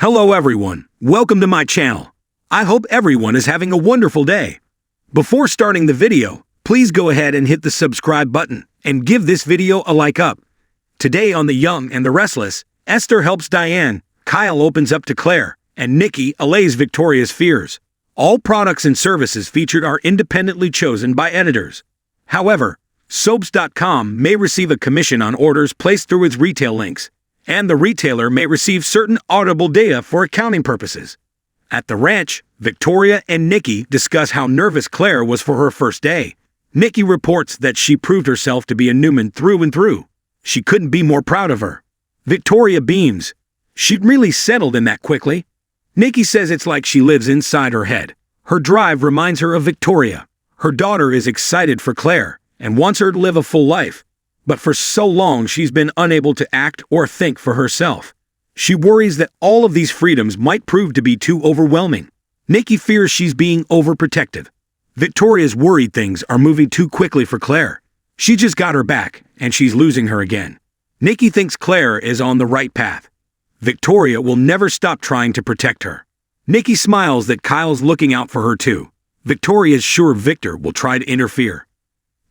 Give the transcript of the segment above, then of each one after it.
Hello everyone, welcome to my channel. I hope everyone is having a wonderful day. Before starting the video, please go ahead and hit the subscribe button and give this video a like up. Today on The Young and the Restless, Esther helps Diane, Kyle opens up to Claire, and Nikki allays Victoria's fears. All products and services featured are independently chosen by editors. However, soaps.com may receive a commission on orders placed through its retail links, and the retailer may receive certain audible data for accounting purposes. At the ranch, Victoria and Nikki discuss how nervous Claire was for her first day. Nikki reports that she proved herself to be a Newman through and through. She couldn't be more proud of her. Victoria beams. She'd really settled in that quickly. Nikki says it's like she lives inside her head. Her drive reminds her of Victoria. Her daughter is excited for Claire and wants her to live a full life. But for so long she's been unable to act or think for herself. She worries that all of these freedoms might prove to be too overwhelming. Nikki fears she's being overprotective. Victoria's worried things are moving too quickly for Claire. She just got her back, and she's losing her again. Nikki thinks Claire is on the right path. Victoria will never stop trying to protect her. Nikki smiles that Kyle's looking out for her too. Victoria's sure Victor will try to interfere.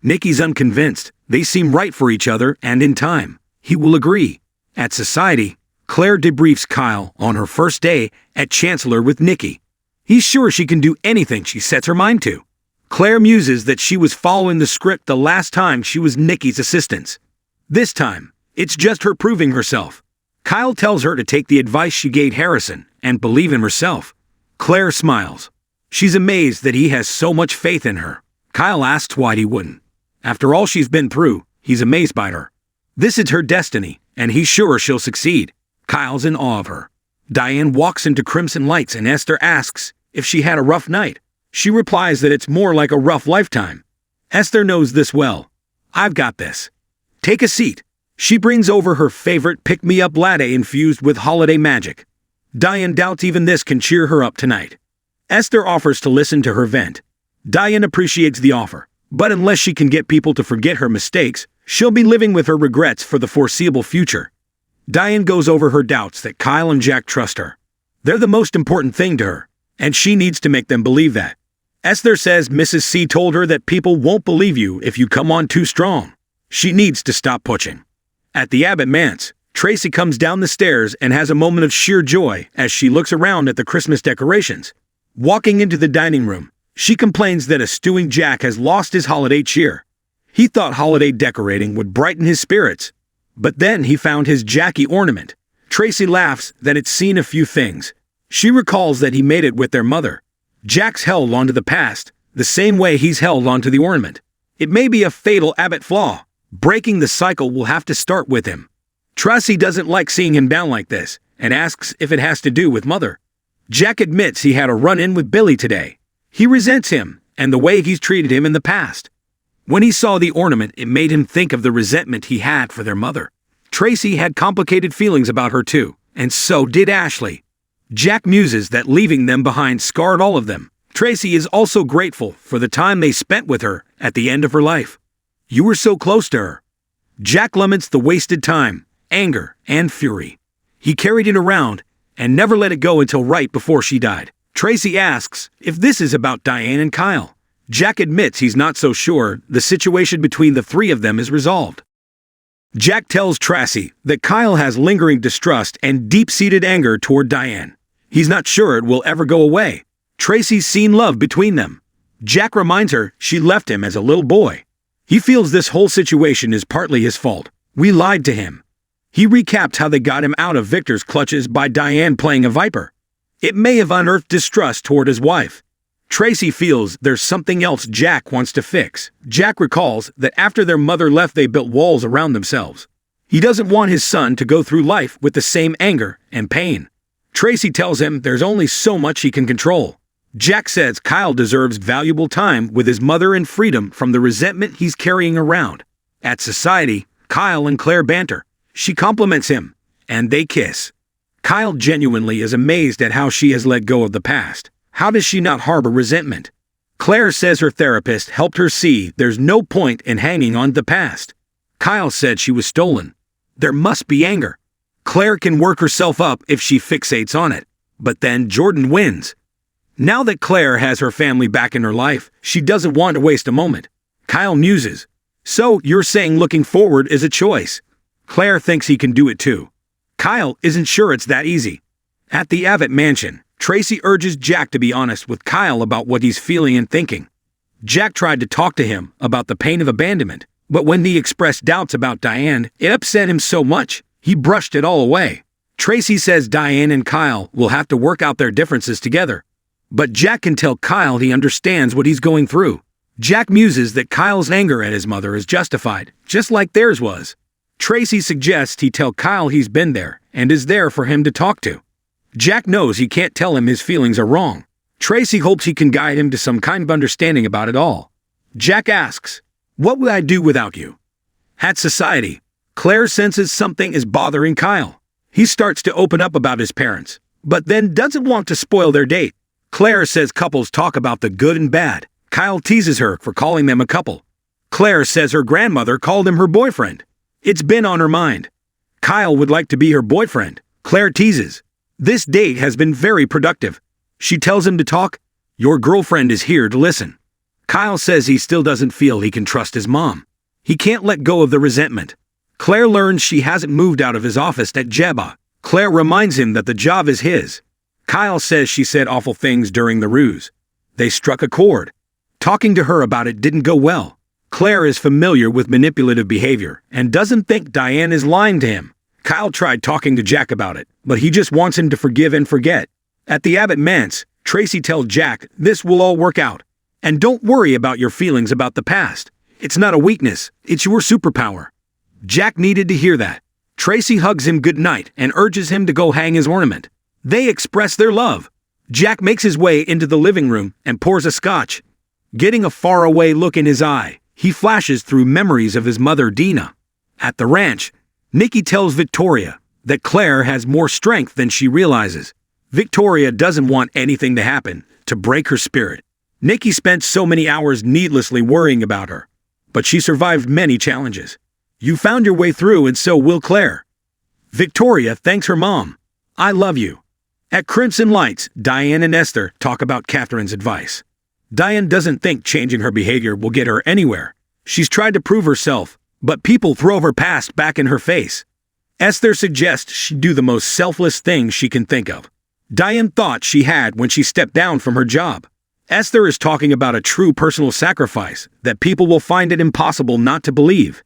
Nikki's unconvinced. They seem right for each other, and in time, he will agree. At society, Claire debriefs Kyle on her first day at Chancellor with Nikki. He's sure she can do anything she sets her mind to. Claire muses that she was following the script the last time she was Nikki's assistant. This time, it's just her proving herself. Kyle tells her to take the advice she gave Harrison and believe in herself. Claire smiles. She's amazed that he has so much faith in her. Kyle asks why he wouldn't. After all she's been through, he's amazed by her. This is her destiny, and he's sure she'll succeed. Kyle's in awe of her. Diane walks into Crimson Lights and Esther asks if she had a rough night. She replies that it's more like a rough lifetime. Esther knows this well. I've got this. Take a seat. She brings over her favorite pick-me-up latte infused with holiday magic. Diane doubts even this can cheer her up tonight. Esther offers to listen to her vent. Diane appreciates the offer. But unless she can get people to forget her mistakes, she'll be living with her regrets for the foreseeable future. Diane goes over her doubts that Kyle and Jack trust her. They're the most important thing to her, and she needs to make them believe that. Esther says Mrs. C told her that people won't believe you if you come on too strong. She needs to stop pushing. At the Abbott manse, Tracy comes down the stairs and has a moment of sheer joy as she looks around at the Christmas decorations. Walking into the dining room, she complains that a stewing Jack has lost his holiday cheer. He thought holiday decorating would brighten his spirits, but then he found his Jackie ornament. Tracy laughs that it's seen a few things. She recalls that he made it with their mother. Jack's held onto the past, the same way he's held onto the ornament. It may be a fatal Abbott flaw. Breaking the cycle will have to start with him. Tracy doesn't like seeing him down like this, and asks if it has to do with mother. Jack admits he had a run-in with Billy today. He resents him and the way he's treated him in the past. When he saw the ornament, it made him think of the resentment he had for their mother. Tracy had complicated feelings about her too, and so did Ashley. Jack muses that leaving them behind scarred all of them. Tracy is also grateful for the time they spent with her at the end of her life. You were so close to her. Jack laments the wasted time, anger, and fury. He carried it around and never let it go until right before she died. Tracy asks if this is about Diane and Kyle. Jack admits he's not so sure the situation between the three of them is resolved. Jack tells Tracy that Kyle has lingering distrust and deep-seated anger toward Diane. He's not sure it will ever go away. Tracy's seen love between them. Jack reminds her she left him as a little boy. He feels this whole situation is partly his fault. We lied to him. He recaps how they got him out of Victor's clutches by Diane playing a viper. It may have unearthed distrust toward his wife. Tracy feels there's something else Jack wants to fix. Jack recalls that after their mother left they built walls around themselves. He doesn't want his son to go through life with the same anger and pain. Tracy tells him there's only so much he can control. Jack says Kyle deserves valuable time with his mother and freedom from the resentment he's carrying around. At society, Kyle and Claire banter. She compliments him, and they kiss. Kyle genuinely is amazed at how she has let go of the past. How does she not harbor resentment? Claire says her therapist helped her see there's no point in hanging on to the past. Kyle said she was stolen. There must be anger. Claire can work herself up if she fixates on it. But then Jordan wins. Now that Claire has her family back in her life, she doesn't want to waste a moment. Kyle muses. So, you're saying looking forward is a choice? Claire thinks he can do it too. Kyle isn't sure it's that easy. At the Abbott mansion, Tracy urges Jack to be honest with Kyle about what he's feeling and thinking. Jack tried to talk to him about the pain of abandonment, but when he expressed doubts about Diane, it upset him so much, he brushed it all away. Tracy says Diane and Kyle will have to work out their differences together. But Jack can tell Kyle he understands what he's going through. Jack muses that Kyle's anger at his mother is justified, just like theirs was. Tracy suggests he tell Kyle he's been there and is there for him to talk to. Jack knows he can't tell him his feelings are wrong. Tracy hopes he can guide him to some kind of understanding about it all. Jack asks, "What would I do without you?" At society, Claire senses something is bothering Kyle. He starts to open up about his parents, but then doesn't want to spoil their date. Claire says couples talk about the good and bad. Kyle teases her for calling them a couple. Claire says her grandmother called him her boyfriend. It's been on her mind. Kyle would like to be her boyfriend. Claire teases. This date has been very productive. She tells him to talk. Your girlfriend is here to listen. Kyle says he still doesn't feel he can trust his mom. He can't let go of the resentment. Claire learns she hasn't moved out of his office at Jeba. Claire reminds him that the job is his. Kyle says she said awful things during the ruse. They struck a chord. Talking to her about it didn't go well. Claire is familiar with manipulative behavior and doesn't think Diane is lying to him. Kyle tried talking to Jack about it, but he just wants him to forgive and forget. At the Abbott manse, Tracy tells Jack this will all work out. And don't worry about your feelings about the past. It's not a weakness, it's your superpower. Jack needed to hear that. Tracy hugs him goodnight and urges him to go hang his ornament. They express their love. Jack makes his way into the living room and pours a scotch. Getting a faraway look in his eye, he flashes through memories of his mother Dina. At the ranch, Nikki tells Victoria that Claire has more strength than she realizes. Victoria doesn't want anything to happen to break her spirit. Nikki spent so many hours needlessly worrying about her, but she survived many challenges. You found your way through and so will Claire. Victoria thanks her mom. I love you. At Crimson Lights, Diane and Esther talk about Catherine's advice. Diane doesn't think changing her behavior will get her anywhere. She's tried to prove herself, but people throw her past back in her face. Esther suggests she do the most selfless thing she can think of. Diane thought she had when she stepped down from her job. Esther is talking about a true personal sacrifice that people will find it impossible not to believe.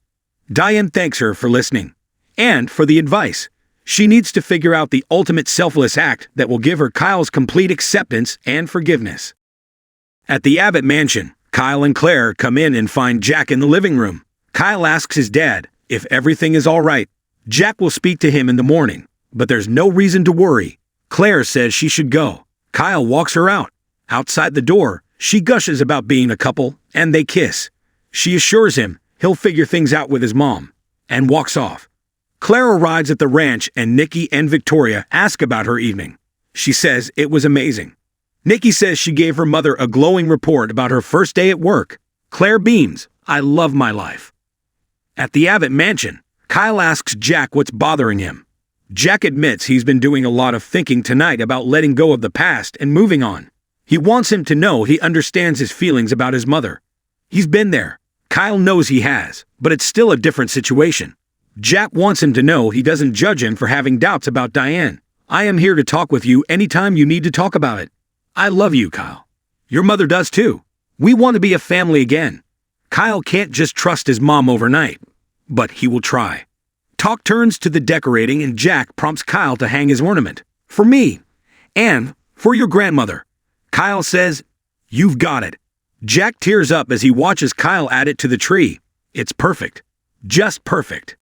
Diane thanks her for listening and for the advice. She needs to figure out the ultimate selfless act that will give her Kyle's complete acceptance and forgiveness. At the Abbott mansion, Kyle and Claire come in and find Jack in the living room. Kyle asks his dad if everything is all right. Jack will speak to him in the morning, but there's no reason to worry. Claire says she should go. Kyle walks her out. Outside the door, she gushes about being a couple, and they kiss. She assures him he'll figure things out with his mom, and walks off. Claire arrives at the ranch and Nikki and Victoria ask about her evening. She says it was amazing. Nikki says she gave her mother a glowing report about her first day at work. Claire beams, I love my life. At the Abbott mansion, Kyle asks Jack what's bothering him. Jack admits he's been doing a lot of thinking tonight about letting go of the past and moving on. He wants him to know he understands his feelings about his mother. He's been there. Kyle knows he has, but it's still a different situation. Jack wants him to know he doesn't judge him for having doubts about Diane. I am here to talk with you anytime you need to talk about it. I love you, Kyle. Your mother does too. We want to be a family again. Kyle can't just trust his mom overnight, but he will try. Talk turns to the decorating and Jack prompts Kyle to hang his ornament. For me, and for your grandmother. Kyle says, you've got it. Jack tears up as he watches Kyle add it to the tree. It's perfect. Just perfect.